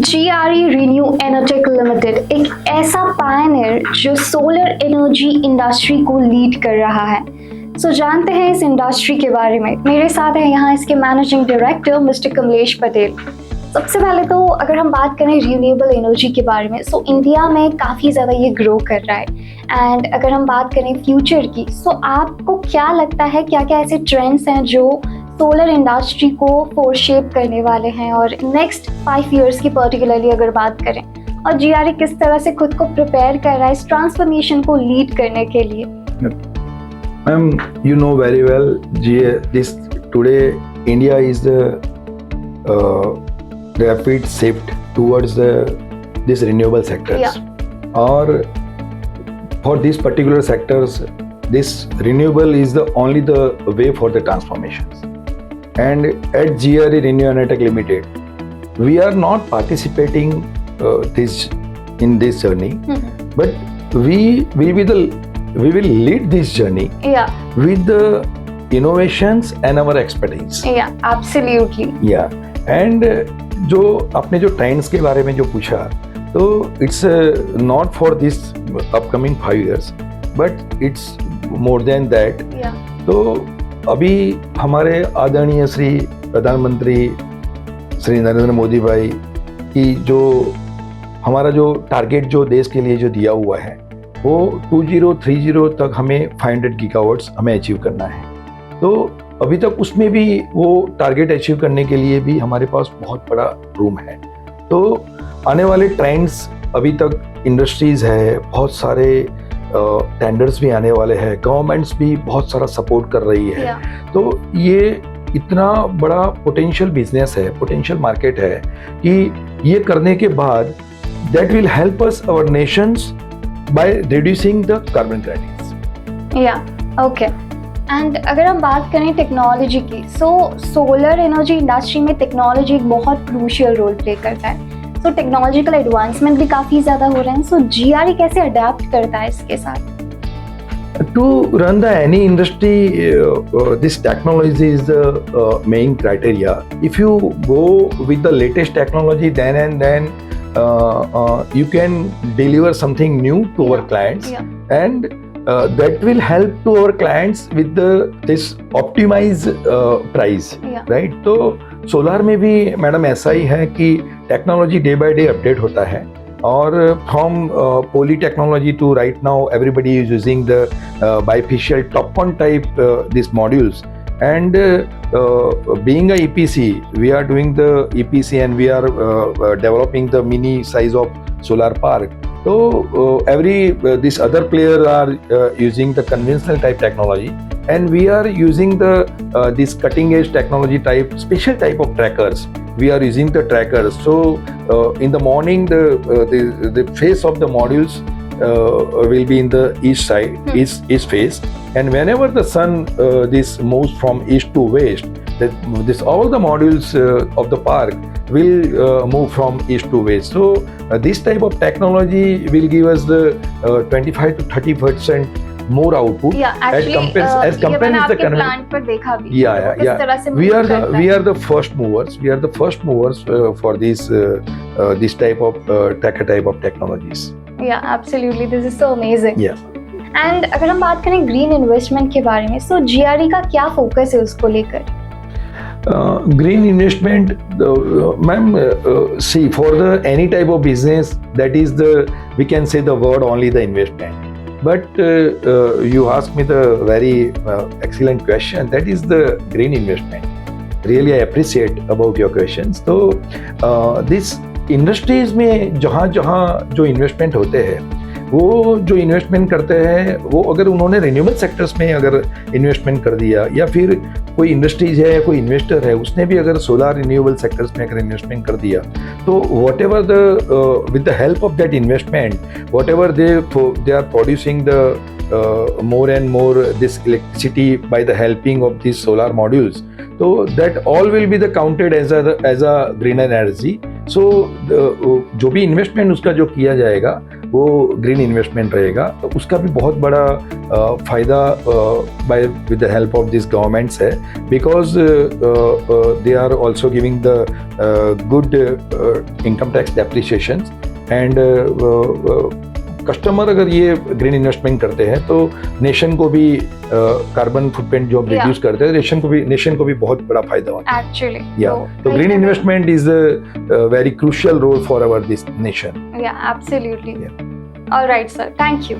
GRE Renew Enertech Limited एक ऐसा Pioneer जो सोलर एनर्जी इंडस्ट्री को लीड कर रहा है। जानते हैं इस इंडस्ट्री के बारे में। मेरे साथ है यहाँ इसके managing director mister Kamlesh Patel. सबसे पहले तो अगर हम बात करें रिन्यूएबल एनर्जी के बारे में, इंडिया में काफ़ी ज़्यादा ये ग्रो कर रहा है। एंड अगर हम बात करें फ्यूचर की, आपको क्या लगता है क्या क्या ऐसे ट्रेंड्स हैं जो सोलर इंडस्ट्री को फोरशेप करने वाले हैं, और नेक्स्ट 5 years की पर्टिकुलरली अगर बात करें, और GRE किस तरह से खुद को प्रिपेयर कर रहा है इस ट्रांसफॉर्मेशन को लीड करने के लिए? Ma'am, you know very well, today India is the rapid shift towards this renewable sectors. Yeah. Or for these particular sectors, this renewable is only the way for the transformations. And at GRE Renew Enertech Limited, we are not participating in this journey, but we will lead this journey with the innovations and our expertise. Yeah, absolutely. Yeah, and जो आपने जो trends के बारे में जो पूछा, तो it's not for this upcoming 5 years, but it's more than that. तो अभी हमारे आदरणीय श्री प्रधानमंत्री श्री नरेंद्र मोदी भाई की जो हमारा जो टारगेट जो देश के लिए जो दिया हुआ है, वो 2030 तक हमें 500 गीगावाट्स हमें अचीव करना है. तो अभी तक उसमें भी वो टारगेट अचीव करने के लिए भी हमारे पास बहुत बड़ा रूम है. तो आने वाले ट्रेंड्स, अभी तक इंडस्ट्रीज है, बहुत सारे टेंडर्स भी आने वाले हैं, गवर्नमेंट्स भी बहुत सारा सपोर्ट कर रही है. तो ये इतना बड़ा पोटेंशियल बिजनेस है, पोटेंशियल मार्केट है कि ये करने के बाद that will help us our nations by reducing the carbon credits. या ओके. एंड अगर हम बात करें टेक्नोलॉजी की, सोलर एनर्जी इंडस्ट्री में टेक्नोलॉजी एक बहुत क्रूशियल रोल प्ले करता है. टेक्नोलॉजिकल एडवांसमेंट भी काफ़ी ज़्यादा हो रहे हैं. GRE कैसे अडेप्ट करता है इसके साथ? To run any industry, this technology is the main criteria. If you go with the latest technology, then you can deliver something new to our clients, and that will help to our clients with this optimized price, right? तो solar में भी madam ऐसा ही है कि technology day by day update होता है, और from poly technology to right now everybody is using the bifacial TOPCon type this modules. And being a EPC, we are doing the EPC and we are developing the mini size of solar park. So these other players are using the conventional type technology, and we are using this cutting edge technology type, special type of trackers. We are using the trackers. So in the morning, the face of the modules will be in the east side, east face, and whenever the sun this moves from east to west, all the modules of the park will move from east to west. So this type of technology will give us the 25 to 30% more output. Actually, as compared with the plant पर देखा भी. We are the first movers. We are the first movers for this type of tracker type of technologies. Yeah, absolutely. This is so amazing. Yeah. And अगर हम बात करें green investment के बारे में, GRE का क्या फोकस है उसको लेकर? Green investment, ma'am, see, for any type of business, that is we can say the word only the investment. But you asked me the very excellent question. That is the green investment. Really, I appreciate about your questions. So, this industries में जहाँ जो investment होते हैं, वो जो investment करते हैं, वो अगर उन्होंने रिन्यूएबल सेक्टर्स में अगर इन्वेस्टमेंट कर दिया, या फिर कोई इंडस्ट्रीज है, कोई इन्वेस्टर है, उसने भी अगर सोलर रिन्यूएबल सेक्टर्स में अगर इन्वेस्टमेंट कर दिया, तो whatever with the help of that investment, whatever they are producing the more and more this electricity by the helping of these solar modules, so that all will be counted as a green energy, सो जो भी investment उसका जो किया जाएगा वो green investment रहेगा, तो उसका भी बहुत बड़ा फायदा by with the help of this governments है, because they are also giving the good income tax depreciation and customer अगर ये ग्रीन इन्वेस्टमेंट करते हैं तो नेशन को भी कार्बन फुटप्रिंट जो रिड्यूस करते हैं नेशन को भी बहुत बड़ा फायदा होता है एक्चुअली। तो green investment is a very crucial role for our this nation. Yeah, absolutely. All right, sir. Thank you.